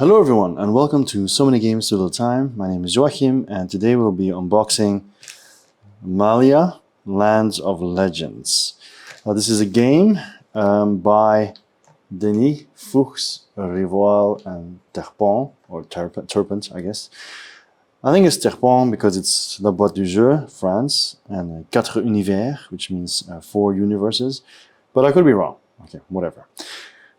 Hello everyone and welcome to So Many Games So Little Time. My name is Joachim and today we'll be unboxing Malhya, Lands of Legends. This is a game by Denis Fuchs, Rivoal and Terpent, or Terpent I guess. I think it's Terpent because it's La Boîte du Jeu, France, and Quatre Univers, which means 4 universes, but I could be wrong. Okay, whatever.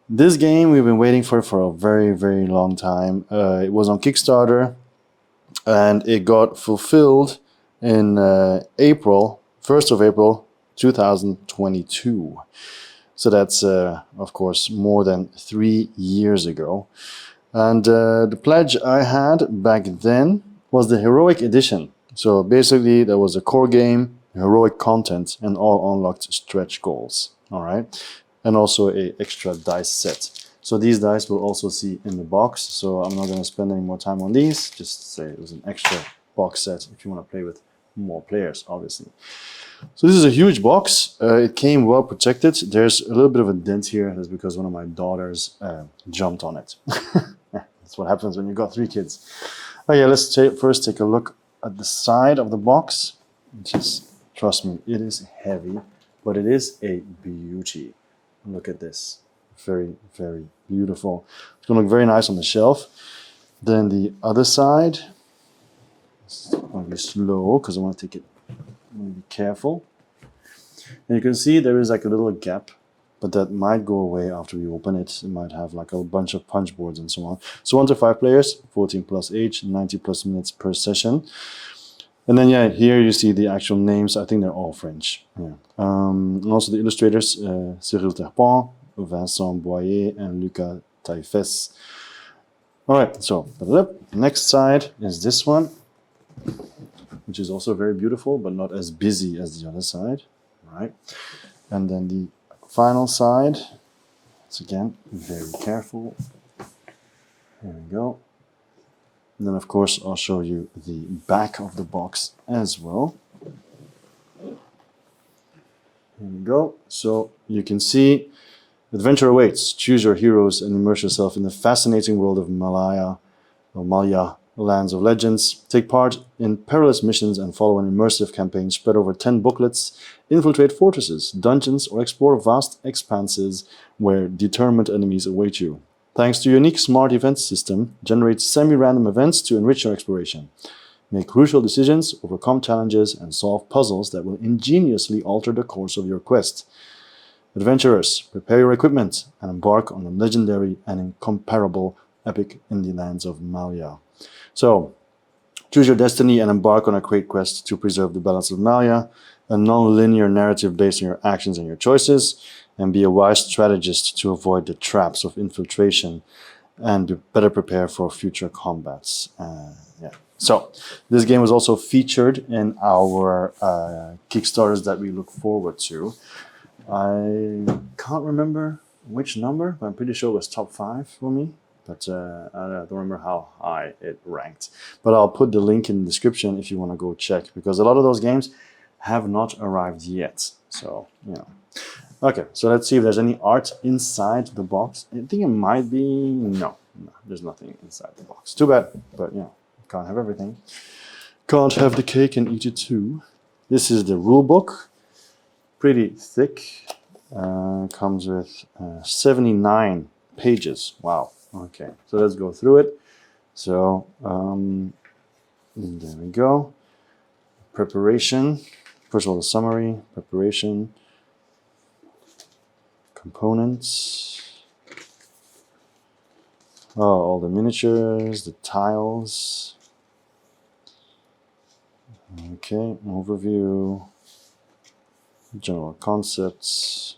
This game, we've been waiting for a very long time. It was on Kickstarter and it got fulfilled in April, 1st of April 2022. So that's, of course, more than 3 years ago. And the pledge I had back then was the Heroic Edition. So basically, there was a core game, heroic content, and all unlocked stretch goals. All right. And also a extra dice set. So these dice we'll also see in the box. So I'm not going to spend any more time on these. Just say it was an extra box set if you want to play with more players, obviously. So this is a huge box. It came well protected. There's a little bit of a dent here. That's because one of my daughters jumped on it. That's what happens when you got 3 kids. Okay, let's first take a look at the side of the box. Just trust me, it is heavy, but it is a beauty. Look at this. Very beautiful. It's going to look very nice on the shelf. Then the other side. It's going to be slow because I want to take it. I want to be careful. And you can see there is like a little gap, but that might go away after we open it. It might have like a bunch of punch boards and so on. So 1 to 5 players, 14 plus age, 90 plus minutes per session. And then, yeah, here you see the actual names. I think they're all French. Yeah. And also the illustrators, Cyril Terpent, Vincent Boyer, and Lucas Taifes. All right, so next side is this one, which is also very beautiful, but not as busy as the other side. All right. And then the final side, it's again, very careful. Here we go. And then, of course, I'll show you the back of the box as well. Here we go. So you can see adventure awaits. Choose your heroes and immerse yourself in the fascinating world of Malhya, Lands of Legends. Take part in perilous missions and follow an immersive campaign spread over 10 booklets. Infiltrate fortresses, dungeons, or explore vast expanses where determined enemies await you. Thanks to a unique smart event system, generate semi-random events to enrich your exploration. Make crucial decisions, overcome challenges, and solve puzzles that will ingeniously alter the course of your quest. Adventurers, prepare your equipment and embark on the legendary and incomparable epic in the lands of Malhya. So, choose your destiny and embark on a great quest to preserve the balance of Malhya, a non-linear narrative based on your actions and your choices, and be a wise strategist to avoid the traps of infiltration and better prepare for future combats. Yeah. So, this game was also featured in our Kickstarters that we look forward to. I can't remember which number, but I'm pretty sure it was top 5 for me. But I don't remember how high it ranked. But I'll put the link in the description if you want to go check, because a lot of those games have not arrived yet. So, you know. Okay, so let's see if there's any art inside the box. I think it might be... No, there's nothing inside the box. Too bad, but, you know, can't have everything. Can't have the cake and eat it too. This is the rulebook. Pretty thick. Comes with 79 pages. Wow. Okay, so let's go through it. So, there we go. Preparation. First of all, the summary, preparation, components. Oh, all the miniatures, the tiles. Okay, overview, general concepts.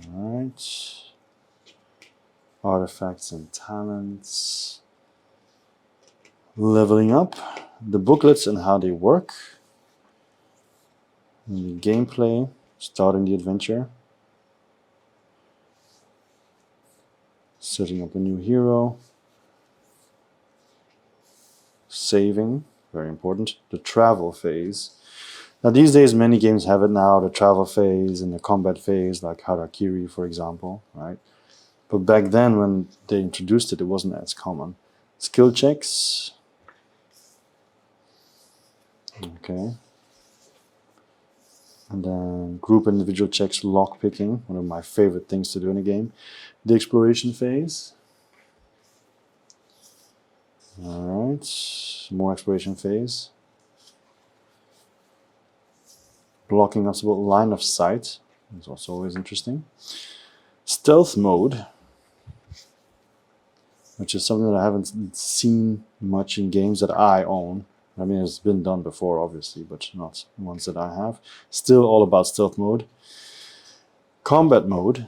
All right. Artifacts and talents. Leveling up. The booklets and how they work. And the gameplay. Starting the adventure. Setting up a new hero. Saving. Very important. The travel phase. Now these days many games have it now, the travel phase and the combat phase, like Harakiri for example, right? But back then when they introduced it, it wasn't as common. Skill checks. Okay. And then group individual checks, lock picking, one of my favorite things to do in a game. The exploration phase. Alright, more exploration phase. Blocking possible line of sight is also always interesting. Stealth mode, which is something that I haven't seen much in games that I own. I mean, it's been done before, obviously, but not ones that I have. Still all about stealth mode. Combat mode.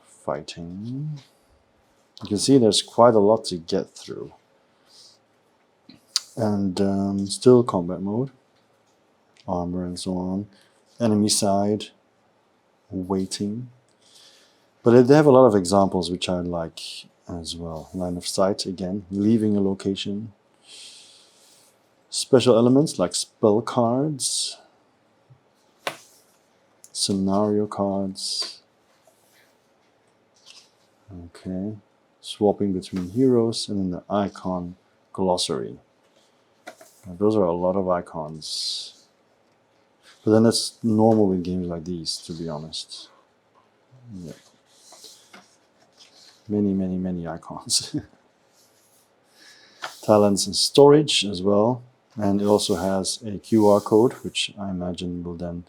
Fighting. You can see there's quite a lot to get through. And still combat mode. Armor and so on. Enemy side. Waiting. But they have a lot of examples which I like as well. Line of sight, again, leaving a location. Special elements like spell cards, scenario cards. Okay, swapping between heroes, and then the icon glossary. Now, those are a lot of icons. But then that's normal in games like these, to be honest. Yeah. Many icons. Talents and storage as well. And it also has a QR code, which I imagine will then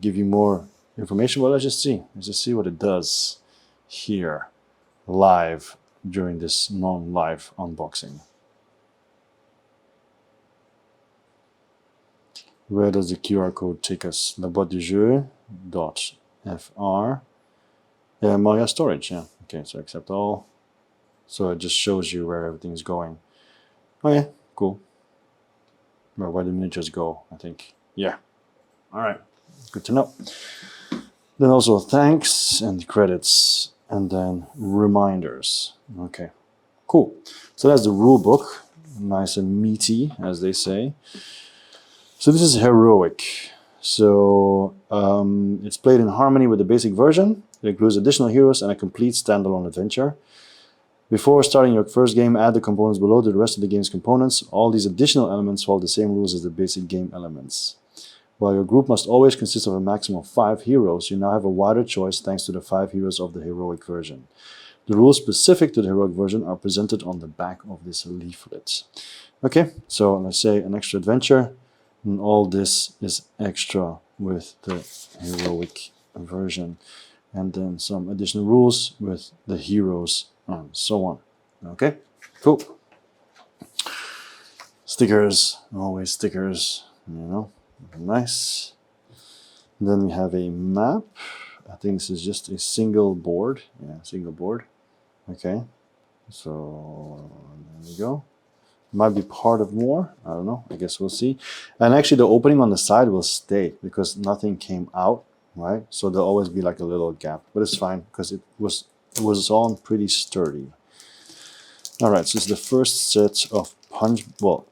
give you more information. Well, let's just see. Let's just see what it does here, live, during this non-live unboxing. Where does the QR code take us? La boîte du jeu .fr. Malhya storage, yeah. Okay, so accept all. So it just shows you where everything's going. Okay, cool. Or where the miniatures go, I think. Yeah. Alright, good to know. Then also thanks and credits, and then reminders. Okay, cool. So that's the rule book. Nice and meaty, as they say. So this is heroic. So it's played in harmony with the basic version. It includes additional heroes and a complete standalone adventure. Before starting your first game, add the components below to the rest of the game's components. All these additional elements follow the same rules as the basic game elements. While your group must always consist of a maximum of 5 heroes, you now have a wider choice thanks to the 5 heroes of the heroic version. The rules specific to the heroic version are presented on the back of this leaflet. Okay, so let's say an extra adventure, and all this is extra with the heroic version. And then some additional rules with the heroes and so on. Okay, cool. Stickers, always stickers, you know, nice. And then we have a map. I think this is just a single board. Yeah, single board. Okay, so there we go. Might be part of more. I don't know. I guess we'll see. And actually, the opening on the side will stay because nothing came out, right? So there'll always be like a little gap, but it's fine because it was on pretty sturdy. All right, so this is the first set of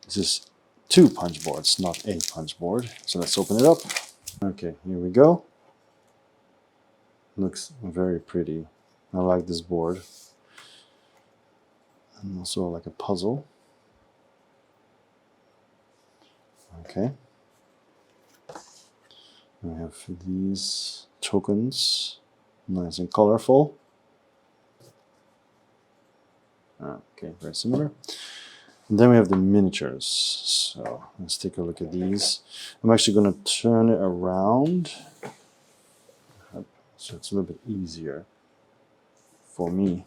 this is 2 punch boards, not a punch board. So let's open it up. Okay, here we go. Looks very pretty. I like this board. And also like a puzzle. Okay. We have these tokens, nice and colorful. Okay, very similar. And then we have the miniatures. So let's take a look at these. I'm actually going to turn it around so it's a little bit easier for me.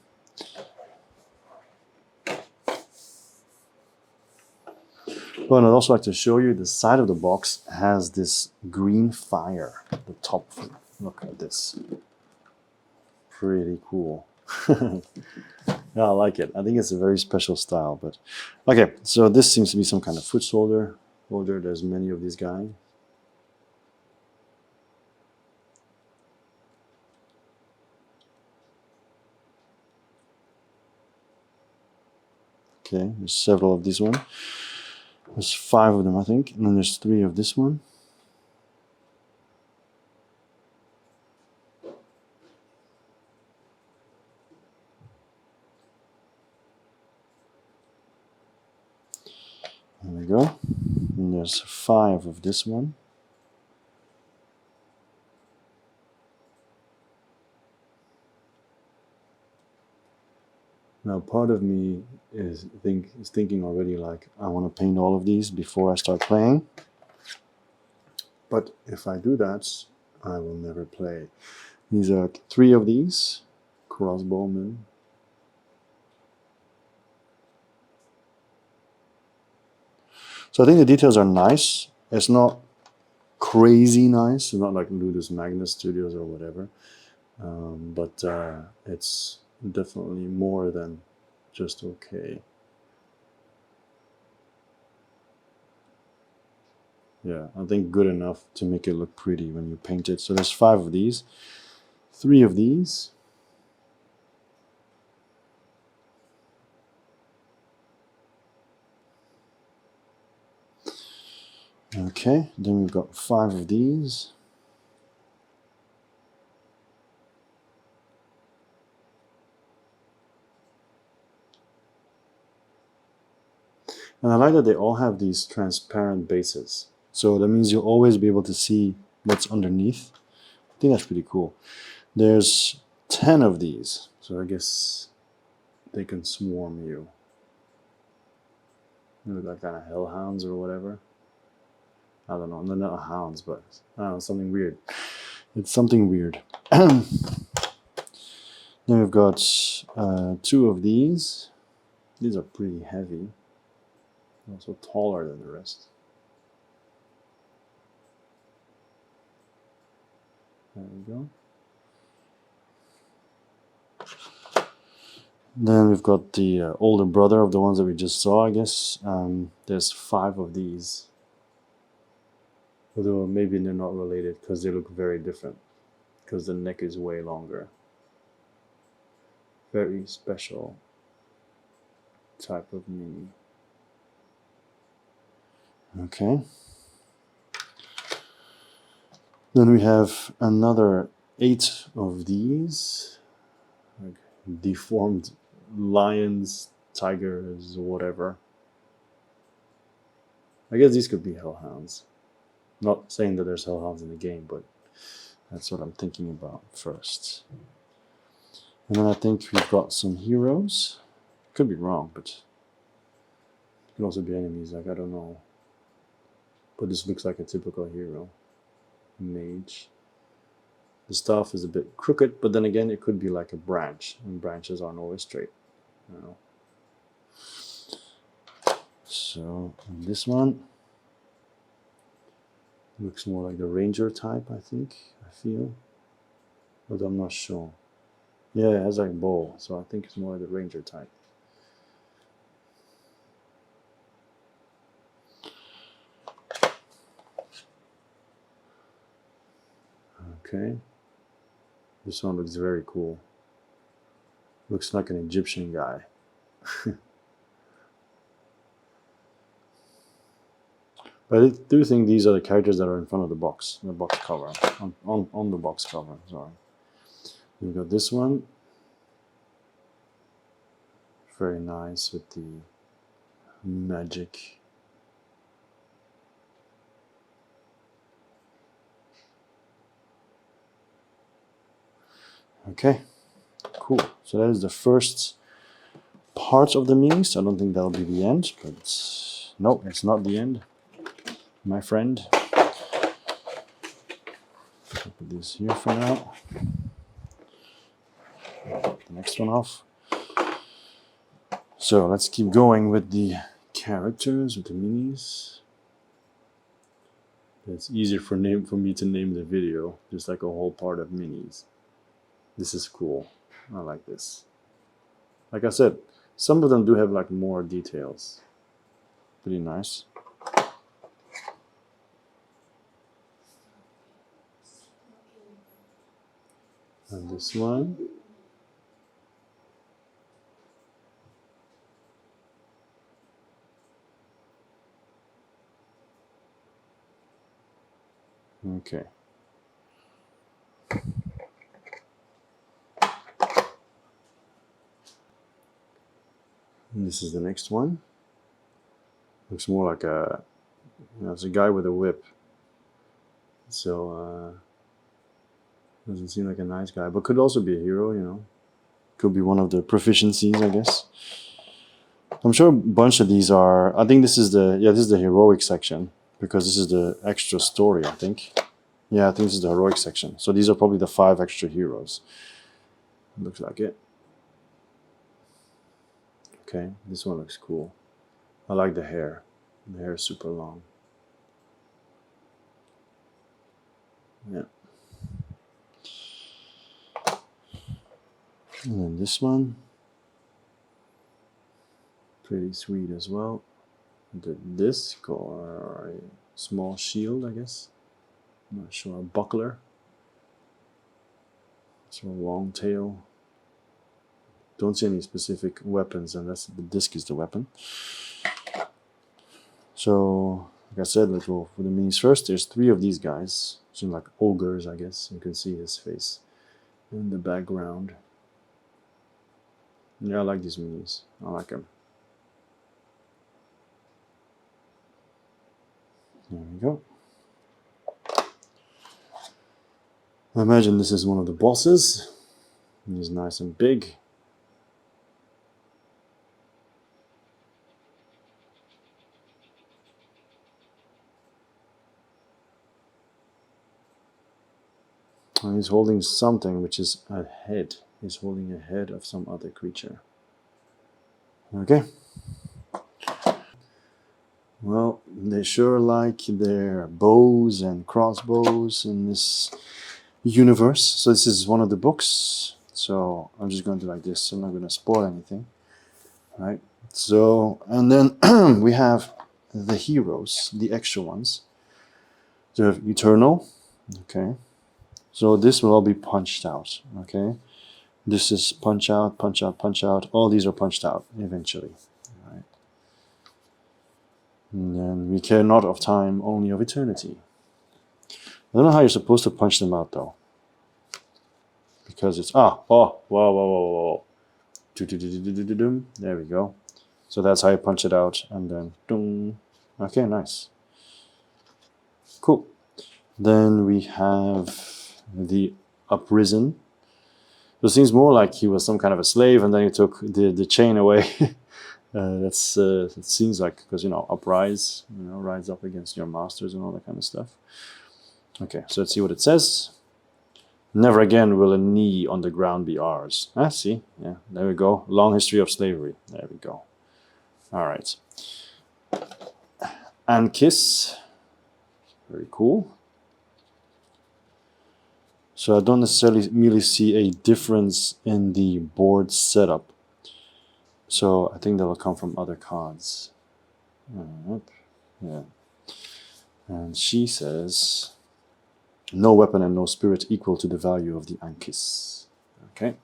Well, and I'd also like to show you the side of the box has this green fire at the top. Look at this. Pretty cool. Yeah, I like it. I think it's a very special style. But okay, so this seems to be some kind of foot solder. There's many of these guys. Okay, there's several of these ones. There's 5 of them, I think, and then there's 3 of this one. There we go. And there's 5 of this one. Now, part of me is thinking already, like, I want to paint all of these before I start playing. But if I do that, I will never play. These are 3 of these crossbowmen. So I think the details are nice. It's not crazy nice. It's not like Ludus Magnus Studios or whatever. But it's definitely more than just okay. Yeah, I think good enough to make it look pretty when you paint it. So there's 5 of these, 3 of these. Okay, then we've got 5 of these. And I like that they all have these transparent bases. So that means you'll always be able to see what's underneath. I think that's pretty cool. There's 10 of these. So I guess they can swarm you. They look like kind of hellhounds or whatever. I don't know. They're not hounds, but I don't know, something weird. It's something weird. Then we've got 2 of these. These are pretty heavy. Also taller than the rest. There we go. Then we've got the older brother of the ones that we just saw, I guess. There's 5 of these. Although maybe they're not related because they look very different. Because the neck is way longer. Very special type of mini. Okay. Then we have another 8 of these. Like deformed lions, tigers, whatever. I guess these could be hellhounds. Not saying that there's hellhounds in the game, but that's what I'm thinking about first. And then I think we've got some heroes. Could be wrong, but it could also be enemies, like I don't know. But this looks like a typical hero. Mage. The staff is a bit crooked, but then again, it could be like a branch, and branches aren't always straight. I don't know. So this one looks more like the ranger type, I think. I feel, but I'm not sure. Yeah, it has like a bow, so I think it's more like the ranger type. Okay. This one looks very cool. Looks like an Egyptian guy. But I do think these are the characters that are in front of the box cover, on the box cover, sorry. We've got this one. Very nice with the magic. Okay, cool. So that is the first part of the minis. I don't think that'll be the end, but no, it's not the end, my friend. I'll put this here for now. Put the next one off. So let's keep going with the characters, with the minis. It's easier for me to name the video, just like a whole part of minis. This is cool. I like this. Like I said, some of them do have like more details. Pretty nice. And this one. Okay. And this is the next one. Looks more like a, you know, it's a guy with a whip. So doesn't seem like a nice guy, but could also be a hero, you know. Could be one of the proficiencies, I guess. I'm sure a bunch of these are, I think this is the, yeah, this is the heroic section, because this is the extra story, I think. Yeah, I think this is the heroic section. So these are probably the 5 extra heroes. Looks like it. Okay, this one looks cool. I like the hair. The hair is super long. Yeah. And then this one. Pretty sweet as well. The disc or a small shield, I guess. I'm not sure. A buckler. So a long tail. Don't see any specific weapons unless the disc is the weapon. So, like I said, let's go for the minis first. There's 3 of these guys. Seem like ogres, I guess. You can see his face in the background. Yeah, I like these minis. I like them. There we go. I imagine this is one of the bosses. He's nice and big. And he's holding something which is a head. He's holding a head of some other creature. Okay. Well, they sure like their bows and crossbows in this universe. So this is one of the books. So I'm just going to do like this. I'm not going to spoil anything. All right. So, and then we have the heroes, the extra ones. They're eternal. Okay. So this will all be punched out. Okay. This is punch out, punch out, punch out. All these are punched out eventually. All right. And then we care not of time, only of eternity. I don't know how you're supposed to punch them out though. Because it's, whoa. There we go. So that's how you punch it out, and then, doom. Okay, nice. Cool. Then we have the uprisen. So it seems more like he was some kind of a slave, and then he took the chain away. It seems like, because, you know, uprise, you know, rise up against your masters and all that kind of stuff. Okay, so let's see what it says. Never again will a knee on the ground be ours. Ah, see, yeah, there we go. Long history of slavery. There we go. All right. And kiss. Very cool. So I don't necessarily merely see a difference in the board setup. So I think that will come from other cards. Yeah. And she says, no weapon and no spirit equal to the value of the Ankis. Okay.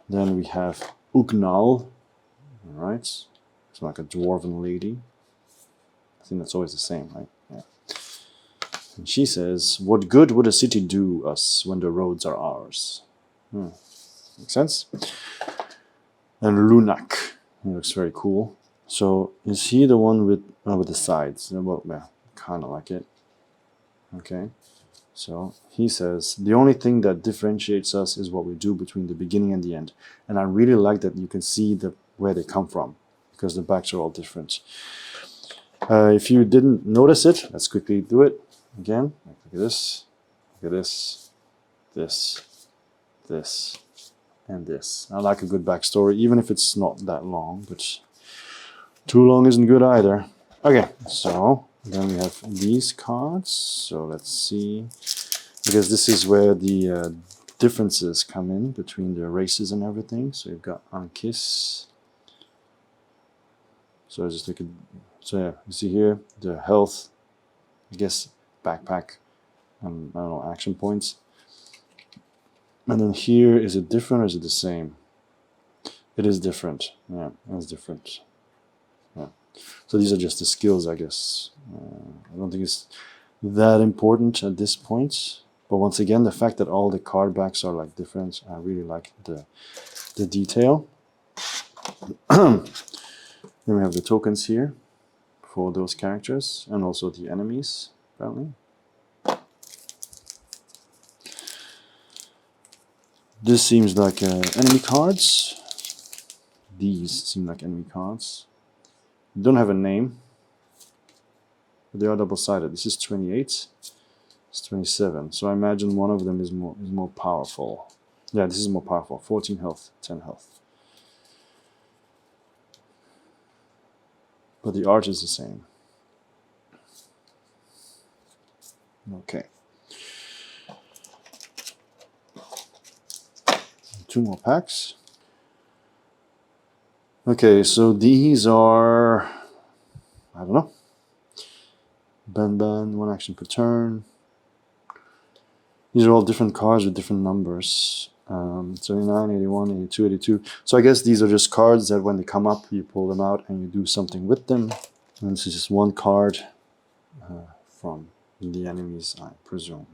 Then we have Ugnal. Alright. It's like a dwarven lady. I think that's always the same, right? Yeah. And she says, what good would a city do us when the roads are ours? Makes sense? And Lunak. He looks very cool. So is he the one with the sides? Well, yeah, kind of like it. Okay. So he says, the only thing that differentiates us is what we do between the beginning and the end. And I really like that you can see where they come from, because the backs are all different. If you didn't notice it, let's quickly do it again. Look at this, this, and this. I like a good backstory, even if it's not that long, but too long isn't good either. Okay, so then we have these cards. So let's see, because this is where the differences come in between the races and everything. So you've got Ankis. So I just look at, so yeah, you see here the health, I guess backpack, and I don't know, action points. And then here, is it different or is it the same? It is different. Yeah, it's different. Yeah. So these are just the skills, I guess. I don't think it's that important at this point. But once again, the fact that all the card backs are like different, I really like the detail. Then we have the tokens here for those characters and also the enemies, apparently. This seems like enemy cards. These seem like enemy cards. They don't have a name, but they are double-sided. This is 28. It's 27. So I imagine one of them is more powerful. Yeah, this is more powerful. 14 health, 10 health. But the art is the same. Okay. 2 more packs. Okay, so these are, I don't know. Ban, 1 action per turn. These are all different cards with different numbers. 79, 81, 82, 82. So I guess these are just cards that when they come up, you pull them out and you do something with them. And this is just one card from the enemies, I presume.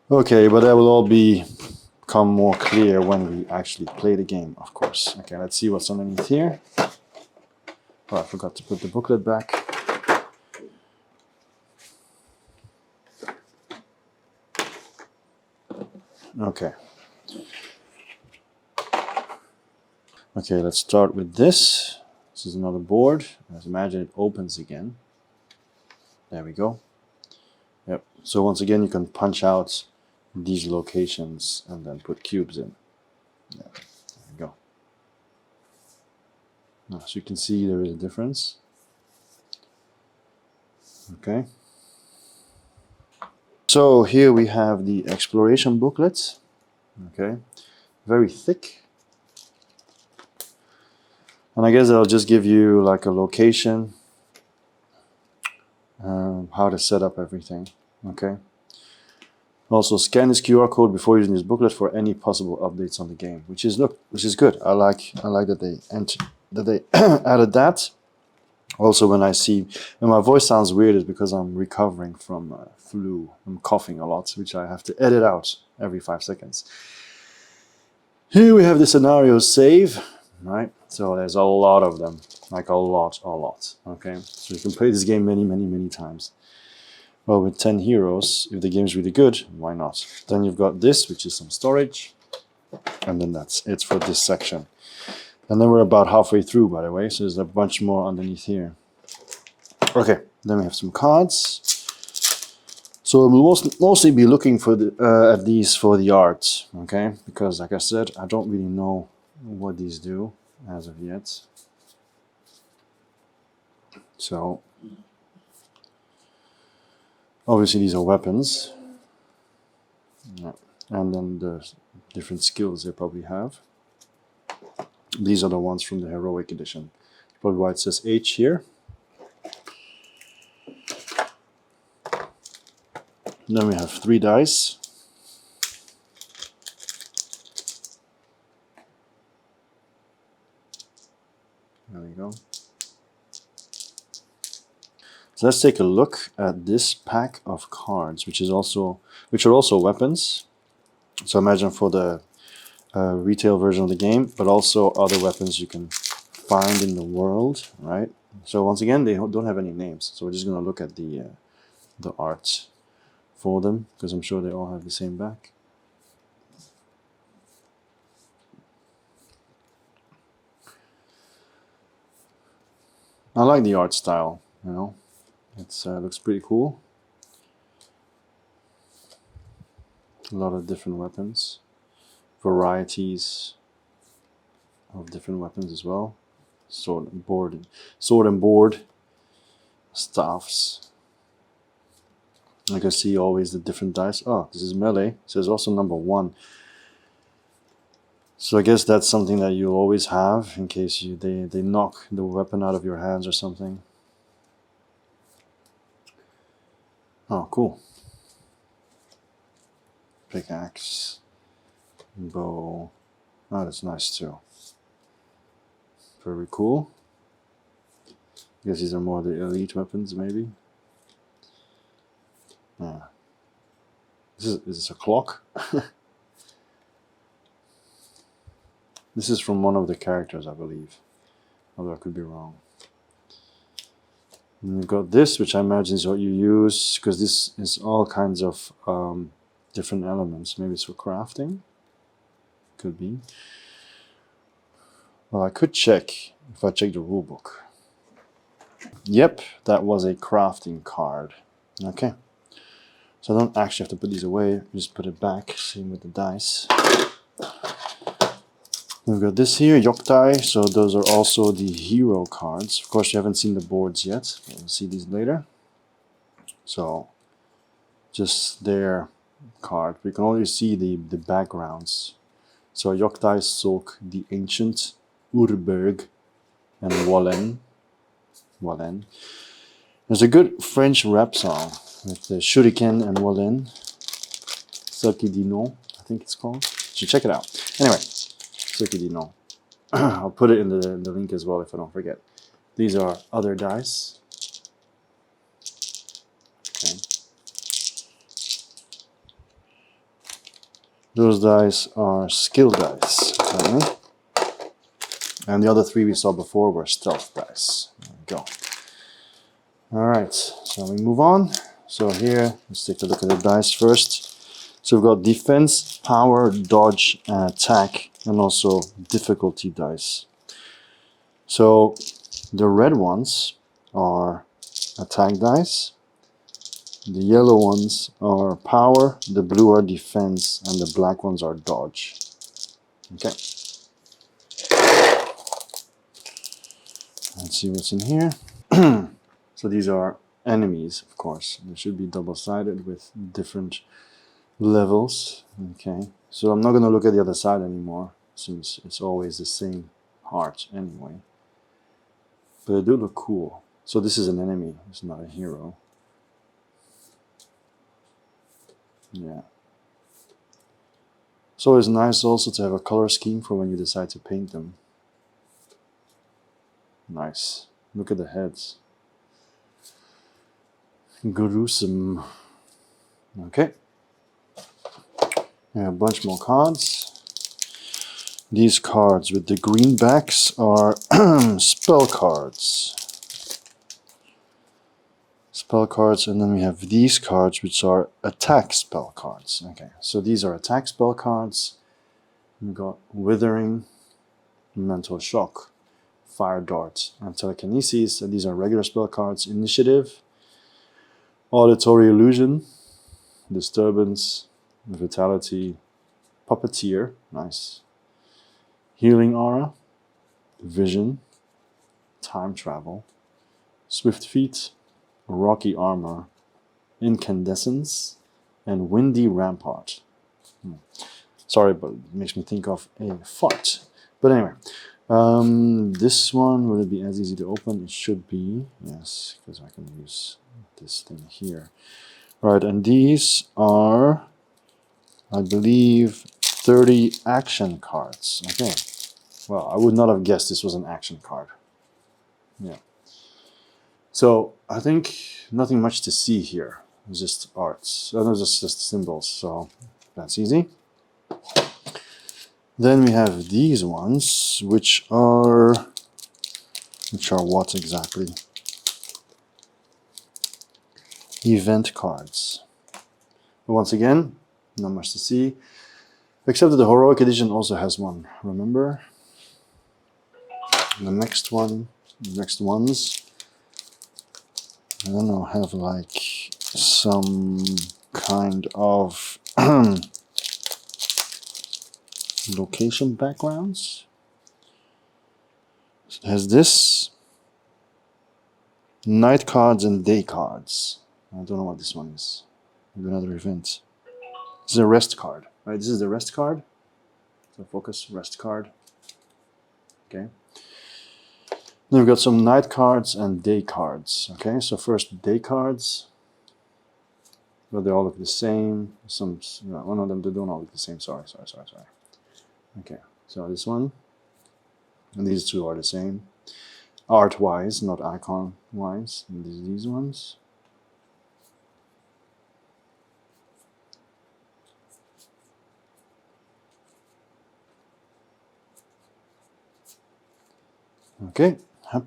Okay, but that will all become more clear when we actually play the game, of course. Okay, let's see what's underneath here. Oh, I forgot to put the booklet back. Okay. Okay, let's start with this. This is another board. Let's imagine it opens again. There we go. Yep. So once again, you can punch out these locations and then put cubes in. Yeah. There we go. Now, so you can see there is a difference. Okay. So here we have the exploration booklet. Okay. Very thick. And I guess it'll just give you like a location, how to set up everything. Okay. Also, scan this QR code before using this booklet for any possible updates on the game, which is good. I like that they added that. Also, when my voice sounds weird, is because I'm recovering from flu. I'm coughing a lot, which I have to edit out every 5 seconds. Here we have the scenario save. Right, so there's a lot of them, like a lot. Okay, so you can play this game many times. Well, with 10 heroes, if the game's really good, why not? Then you've got this, which is some storage, and then that's it for this section. And then we're about halfway through, by the way, so there's a bunch more underneath here. Okay, then we have some cards. So we'll mostly be looking for at these for the art, okay? Because, like I said, I don't really know what these do as of yet. So obviously these are weapons, yeah. And then the different skills they probably have. These are the ones from the heroic edition. Probably why it says H here. Then we have 3 dice. There we go. So let's take a look at this pack of cards, which are also weapons. So imagine for the retail version of the game, but also other weapons you can find in the world, right? So once again, they don't have any names. So we're just going to look at the art for them, because I'm sure they all have the same back. I like the art style, you know. It looks pretty cool. A lot of different weapons, varieties of different weapons as well. Sword and board, staffs. I can see always the different dice. Oh, this is melee. It says also number 1. So I guess that's something that you always have in case they knock the weapon out of your hands or something. Oh, cool. Pickaxe, bow. Oh, that's nice too. Very cool. I guess these are more the elite weapons, maybe. Yeah. Is this a clock? This is from one of the characters, I believe. Although I could be wrong. And you've got this, which I imagine is what you use, because this is all kinds of different elements. Maybe it's for crafting. Could be. Well, I could check if I check the rulebook. Yep, that was a crafting card. Okay. So I don't actually have to put these away. Just put it back. Same with the dice. We've got this here, Yoktai, so those are also the hero cards. Of course, you haven't seen the boards yet. We'll see these later. So, just their card. We can only see the backgrounds. So, Yoktai, Sulk, the Ancient, Urberg, and Wallen. There's a good French rap song with the Shuriken and Wallen. Saki Dino, I think it's called. You should check it out. Anyway. I'll put it in the link as well if I don't forget. These are other dice. Okay. Those dice are skill dice, apparently. And the other three we saw before were stealth dice. There we go. Alright, so we move on. So here, let's take a look at the dice first. So we've got defense, power, dodge, and attack, and also difficulty dice. So the red ones are attack dice, the yellow ones are power, the blue are defense, and the black ones are dodge. Okay. Let's see what's in here. So these are enemies, of course. They should be double-sided with different levels. Okay, so I'm not going to look at the other side anymore since it's always the same heart anyway. But they do look cool. So this is an enemy, it's not a hero. Yeah. So it's nice also to have a color scheme for when you decide to paint them. Nice. Look at the heads. Gruesome. Okay. A bunch more cards. These cards with the green backs are spell cards. Spell cards, and then we have these cards which are attack spell cards. Okay, so these are attack spell cards. We've got Withering, Mental Shock, Fire Dart, and Telekinesis. And these are regular spell cards. Initiative, Auditory Illusion, Disturbance, Vitality, Puppeteer, nice, Healing Aura, Vision, Time Travel, Swift Feet, Rocky Armor, Incandescence, and Windy Rampart. Sorry, but it makes me think of a fart. But anyway, this one, will it be as easy to open? It should be, yes, because I can use this thing here. Right, and these are, I believe, 30 action cards. Okay. Well, I would not have guessed this was an action card. Yeah. So, I think nothing much to see here. It's just arts. No, just symbols. So, that's easy. Then we have these ones, which are what exactly? Event cards. But once again, not much to see. Except that the Heroic Edition also has one, remember? The next ones, I don't know, have like some kind of location backgrounds. It has this, night cards and day cards. I don't know what this one is. Maybe another event. This is a rest card. Right, this is the rest card. So focus, rest card. Okay. Then we've got some night cards and day cards. Okay, so first day cards. Well, they all look the same. Some, one of them, they don't all look the same. Sorry. Okay, so this one. And these two are the same. Art-wise, not icon-wise. And these ones. Okay, yep.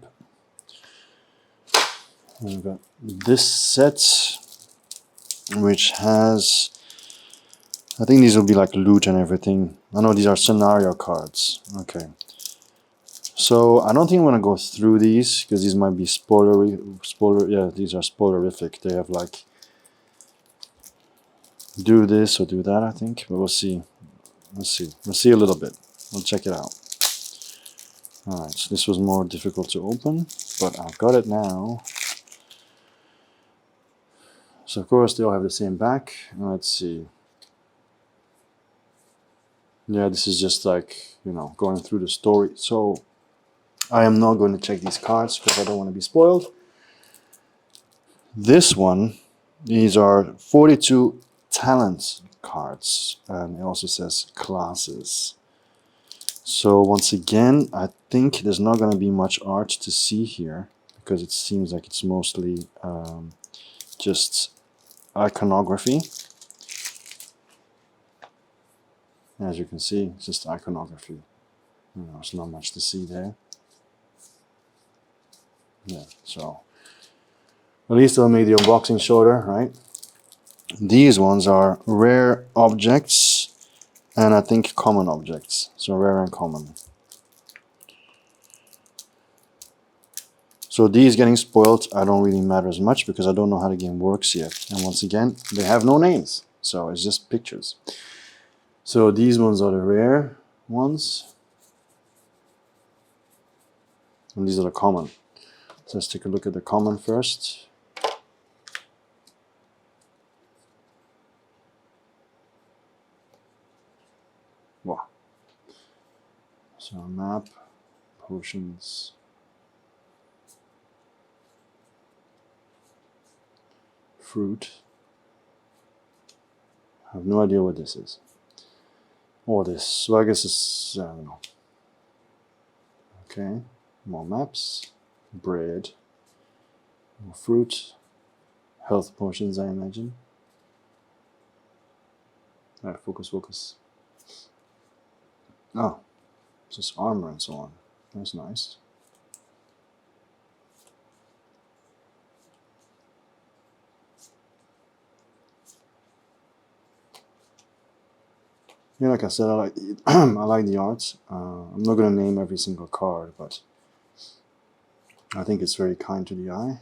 We've got this set, which has, I think these will be like loot and everything. I know these are scenario cards. Okay. So I don't think I'm gonna go through these because these might be yeah, these are spoilerific. They have like do this or do that, I think, but we'll see. We'll see a little bit. We'll check it out. Alright, so this was more difficult to open, but I've got it now. So of course they all have the same back. Let's see. Yeah, this is just like, you know, going through the story. So I am not going to check these cards because I don't want to be spoiled. This one, these are 42 talent cards, and it also says classes. So once again, I think there's not going to be much art to see here because it seems like it's mostly just iconography. As you can see, it's just iconography. You know, there's not much to see there. Yeah, so at least it'll make the unboxing shorter, right? These ones are rare objects and I think common objects. So rare and common. So these getting spoiled, I don't really matter as much because I don't know how the game works yet. And once again, they have no names. So it's just pictures. So these ones are the rare ones. And these are the common. So let's take a look at the common first. Wow. So a map, potions, fruit. I have no idea what this is. Or this. So I guess it's, I don't know. Okay, more maps, bread, more fruit, health potions, I imagine. Alright, focus, focus. Oh, it's just armor and so on. That's nice. Yeah, like I said, I like I like the art. I'm not gonna name every single card, but I think it's very kind to the eye.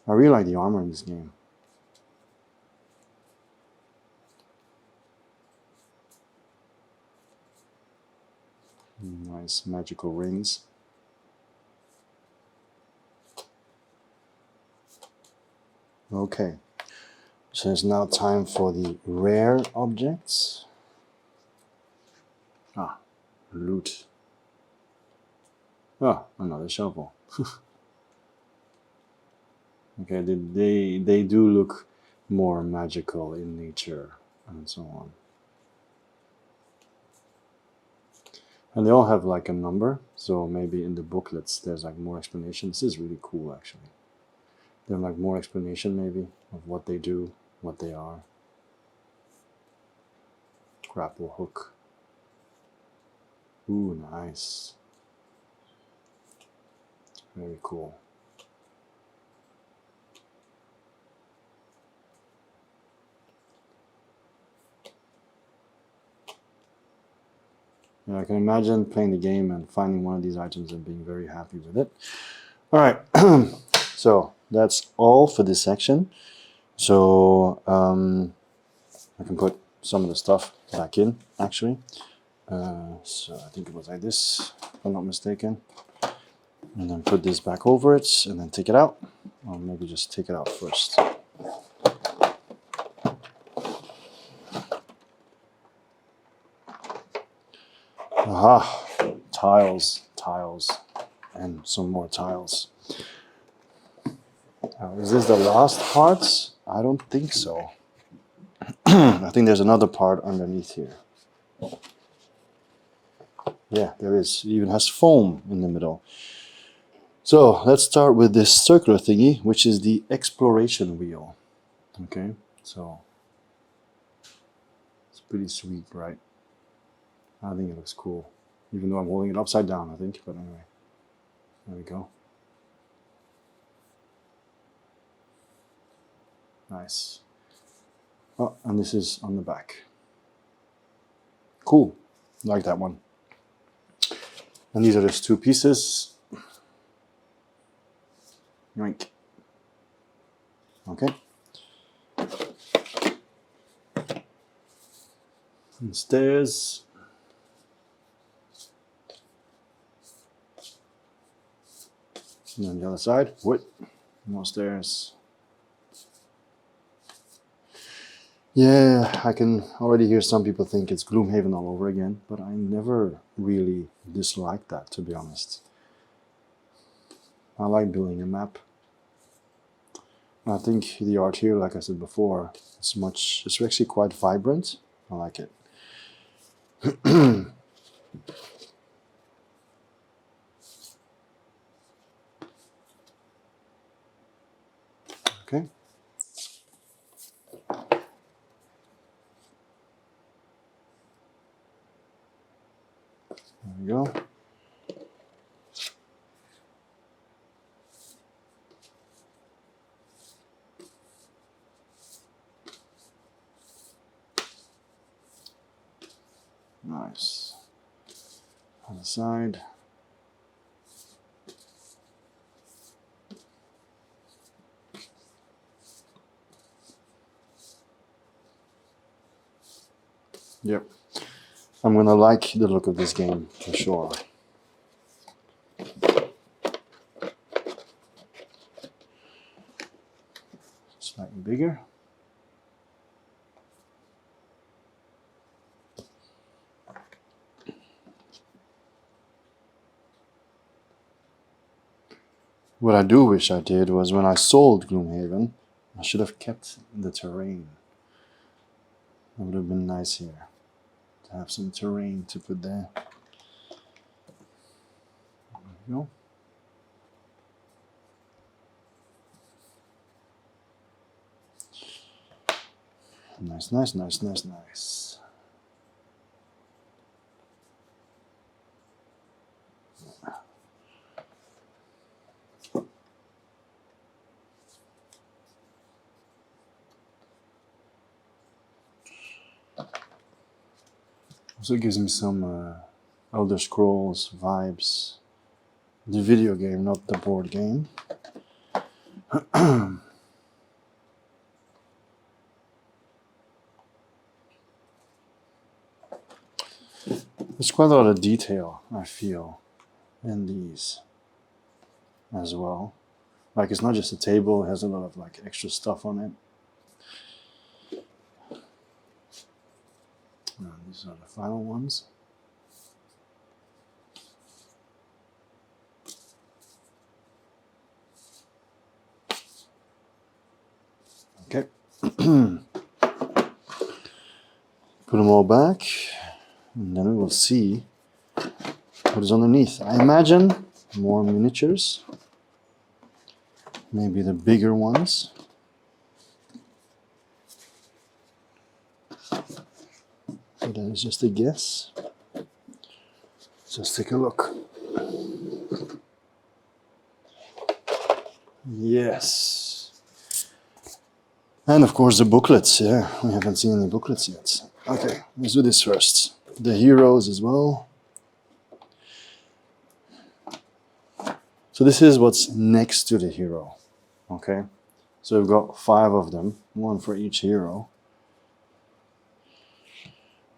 I really like the armor in this game. Nice magical rings. Okay, so it's now time for the rare objects. Ah, loot. Ah, another shovel. Okay, they do look more magical in nature and so on. And they all have like a number, so maybe in the booklets there's like more explanation. This is really cool actually. They have like more explanation maybe of what they do, what they are. Grapple hook. Ooh, nice. Very cool. Yeah, I can imagine playing the game and finding one of these items and being very happy with it. All right, so that's all for this section. So I can put some of the stuff back in, actually. So I think it was like this, if I'm not mistaken. And then put this back over it, and then take it out. Or maybe just take it out first. Aha, tiles, and some more tiles. Is this the last part? I don't think so. I think there's another part underneath here. Yeah, there is. It even has foam in the middle. So let's start with this circular thingy, which is the exploration wheel. Okay, So it's pretty sweet, right? I think it looks cool, even though I'm holding it upside down, I think. But anyway, there we go. Nice. Oh, and this is on the back. Cool. Like that one. And these are just 2 pieces. Yoink. Okay. And stairs. And then the other side. What? More stairs. Yeah, I can already hear some people think it's Gloomhaven all over again, but I never really disliked that, to be honest. I like building a map. I think the art here, like I said before, it's actually quite vibrant. I like it. Okay. There we go. Nice. On the side. Yep. I'm gonna like the look of this game for sure. Slightly bigger. What I do wish I did was when I sold Gloomhaven, I should have kept the terrain. It would have been nice here to have some terrain to put there. There we go. Nice, nice, nice, nice, nice. Also gives me some Elder Scrolls vibes. The video game, not the board game. There's quite a lot of detail, I feel, in these as well. Like, it's not just a table, it has a lot of like extra stuff on it. These are the final ones. Okay. Put them all back, and then we will see what is underneath. I imagine more miniatures, maybe the bigger ones. But that is just a guess. Let's take a look. Yes. And of course the booklets, yeah. We haven't seen any booklets yet. Okay, let's do this first. The heroes as well. So this is what's next to the hero. Okay. So we've got 5 of them, 1 for each hero.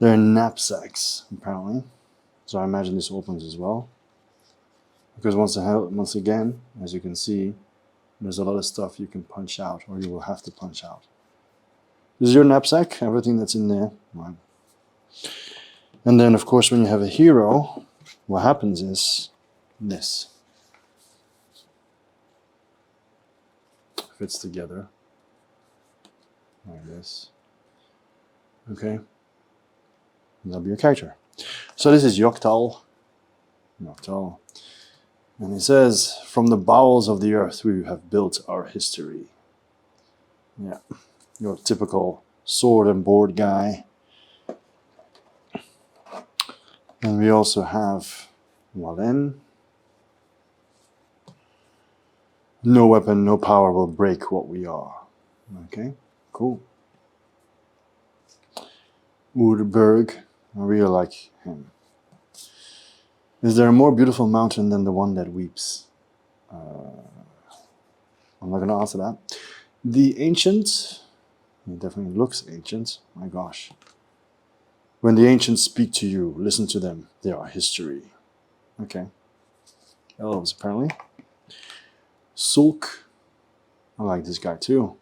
They're knapsacks, apparently. So I imagine this opens as well. Because once again, as you can see, there's a lot of stuff you can punch out, or you will have to punch out. This is your knapsack, everything that's in there. Right. And then, of course, when you have a hero, what happens is this. Fits together like this. Okay. That'll be your character. So this is Yoctal. Yoctal. And it says, from the bowels of the earth we have built our history. Yeah. your typical sword and board guy. And we also have Walen. No weapon, no power will break what we are. Okay, cool. Urberg, I really like him. Is there a more beautiful mountain than the one that weeps? I'm not going to answer that. The Ancient, he definitely looks ancient, my gosh. When the ancients speak to you, listen to them, they are history. Okay. Elves, apparently. Sulk, I like this guy too.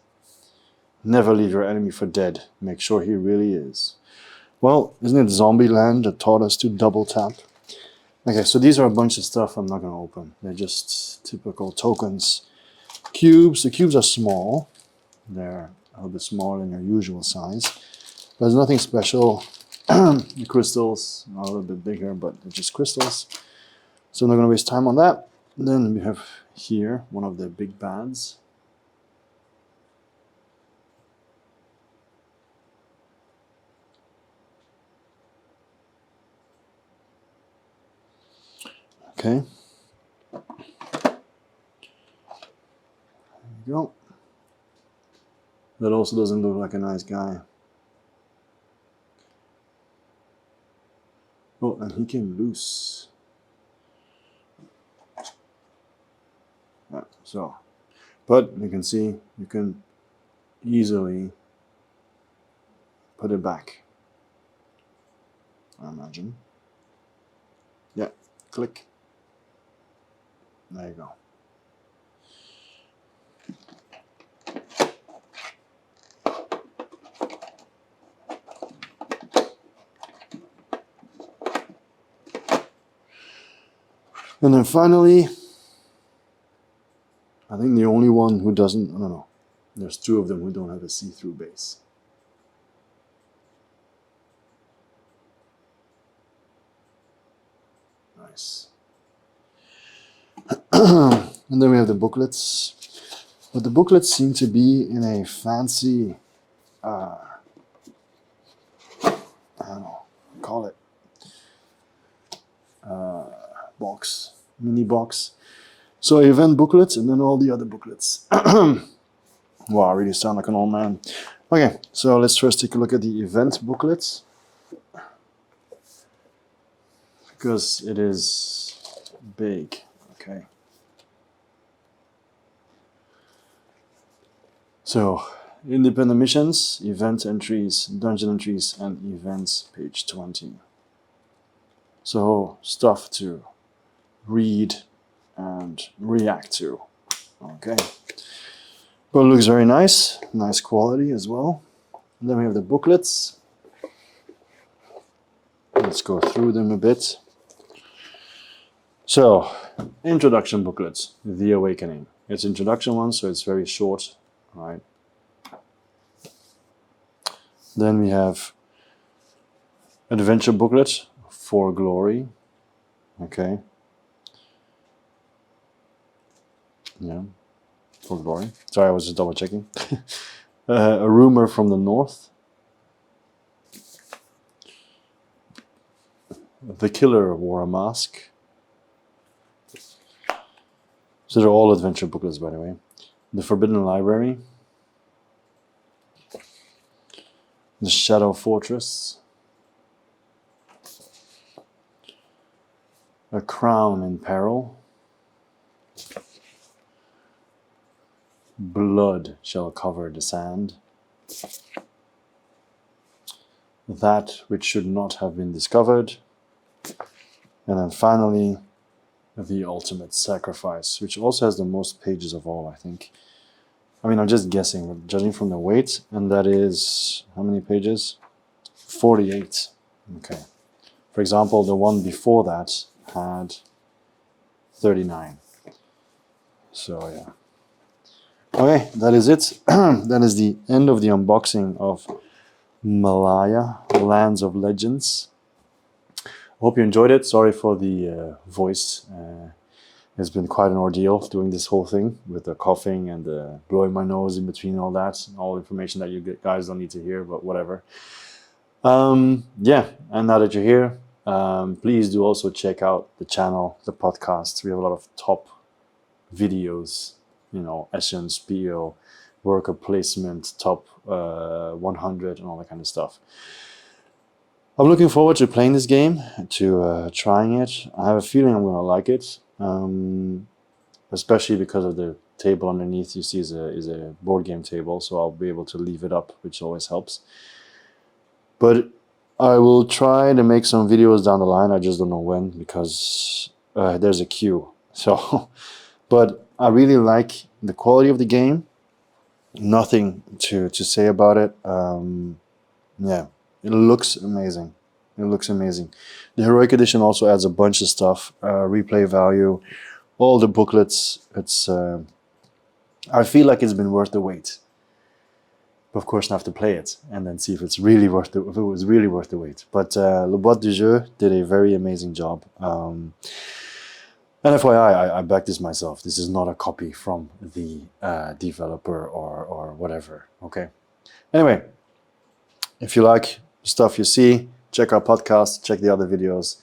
Never leave your enemy for dead, make sure he really is. Well, isn't it Zombieland that taught us to double tap? Okay, so these are a bunch of stuff I'm not going to open. They're just typical tokens. Cubes, the cubes are small. They're a little bit smaller than your usual size. There's nothing special. The crystals are a little bit bigger, but they're just crystals. So I'm not going to waste time on that. Then we have here one of the big bads. Okay. There you go. That also doesn't look like a nice guy. Oh, and he came loose. Yeah, so, but you can see, you can easily put it back, I imagine. Yeah, click. There you go. And then finally, I think the only one who doesn't, I don't know, there's two of them who don't have a see-through base. Nice. And then we have the booklets. But the booklets seem to be in a fancy, I don't know, call it, box, mini box. So event booklets and then all the other booklets. Wow, I really sound like an old man. Okay, so let's first take a look at the event booklets. Because it is big, okay. So, independent missions, event entries, dungeon entries, and events, page 20. So, stuff to read and react to. Okay. But it looks very nice. Nice quality as well. And then we have the booklets. Let's go through them a bit. So, introduction booklets, The Awakening. It's introduction one, so it's very short. Right. Then we have adventure booklet, For Glory. Okay. Yeah, For Glory. Sorry, I was just double checking. A Rumor from the North. The Killer Wore a Mask. So they're all adventure booklets, by the way. The Forbidden Library. The Shadow Fortress. A Crown in Peril. Blood Shall Cover the Sand. That Which Should Not Have Been Discovered. And then finally, The Ultimate Sacrifice, which also has the most pages of all, I think. I mean, I'm just guessing, but judging from the weight, and that is, how many pages? 48. Okay. For example, the one before that had 39. So, yeah. Okay, that is it. That is the end of the unboxing of Malhya, Lands of Legends. Hope you enjoyed it. Sorry for the voice It's been quite an ordeal doing this whole thing with the coughing and the blowing my nose in between all that, all information that you guys don't need to hear, but whatever. Yeah, and now that you're here, please do also check out the channel, the podcast. We have a lot of top videos, you know, SMGSLT, worker placement, top 100 and all that kind of stuff. I'm looking forward to playing this game, to trying it. I have a feeling I'm going to like it, especially because of the table underneath you see is a board game table, so I'll be able to leave it up, which always helps. But I will try to make some videos down the line. I just don't know when, because there's a queue. So, but I really like the quality of the game. Nothing to say about it. Yeah, it looks amazing. It looks amazing. The Heroic Edition also adds a bunch of stuff, replay value, all the booklets. It's I feel like it's been worth the wait. But of course, I have to play it and then see if it's really worth if it was really worth the wait. But Le Boîte du Jeu did a very amazing job. And FYI, I backed this myself. This is not a copy from the developer or whatever. Okay. Anyway, if you like the stuff you see, check our podcast, check the other videos.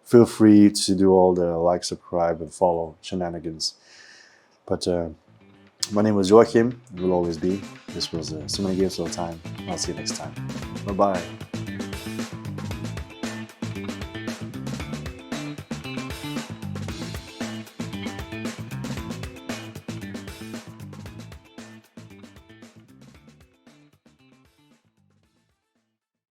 Feel free to do all the like, subscribe, and follow shenanigans. But my name was Joachim. It will always be. This was So Many Games All the Time. I'll see you next time. Bye-bye.